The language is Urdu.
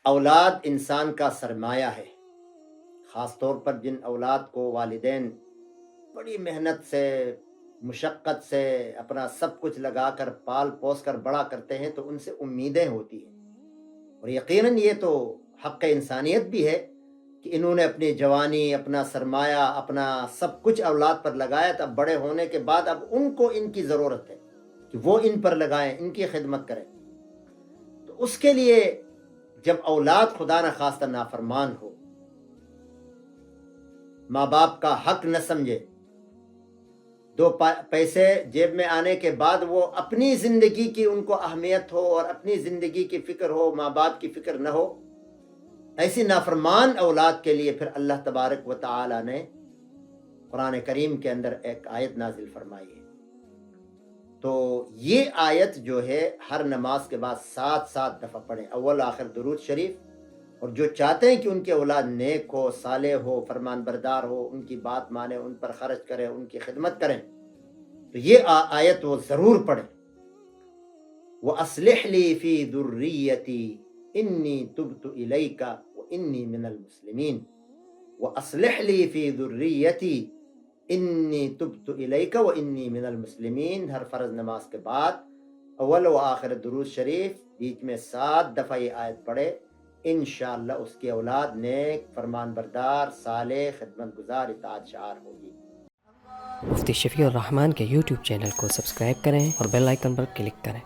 اولاد انسان کا سرمایہ ہے، خاص طور پر جن اولاد کو والدین بڑی محنت سے، مشقت سے اپنا سب کچھ لگا کر پال پوس کر بڑا کرتے ہیں تو ان سے امیدیں ہوتی ہیں، اور یقیناً یہ تو حق انسانیت بھی ہے کہ انہوں نے اپنی جوانی، اپنا سرمایہ، اپنا سب کچھ اولاد پر لگایا، تو اب بڑے ہونے کے بعد اب ان کو ان کی ضرورت ہے کہ وہ ان پر لگائیں، ان کی خدمت کریں۔ تو اس کے لیے جب اولاد خدا نخواستہ نافرمان ہو، ماں باپ کا حق نہ سمجھے، دو پیسے جیب میں آنے کے بعد وہ اپنی زندگی کی ان کو اہمیت ہو اور اپنی زندگی کی فکر ہو، ماں باپ کی فکر نہ ہو، ایسی نافرمان اولاد کے لیے پھر اللہ تبارک و تعالی نے قرآن کریم کے اندر ایک آیت نازل فرمائی ہے۔ تو یہ آیت جو ہے ہر نماز کے بعد 7 دفعہ پڑھیں، اول آخر درود شریف، اور جو چاہتے ہیں کہ ان کے اولاد نیک ہو، صالح ہو، فرمان بردار ہو، ان کی بات مانیں، ان پر خرچ کریں، ان کی خدمت کریں، تو یہ آیت وہ ضرور پڑھیں۔ وَأَصْلِحْ لِي فِي ذُرِّيَّتِي إِنِّي تُبْتُ إِلَيْكَ وَإِنِّي مِنَ الْمُسْلِمِينَ وَأَصْلِحْ لِي فِي ذُرِّيَّتِي إِنِّي تُبْتُ إِلَيْكَ وَإِنِّي مِنَ الْمُسْلِمِينَ، ہر فرض نماز کے بعد اول و آخر درود شریف، بیچ میں 7 دفعہ یہ آیت پڑھے، انشاءاللہ اس کی اولاد نیک، فرمان بردار، صالح، خدمت گزار، اطاعت شعار ہوگی۔ مفتی شفیع الرحمان کے یوٹیوب چینل کو سبسکرائب کریں اور بیل آئیکن پر کلک کریں۔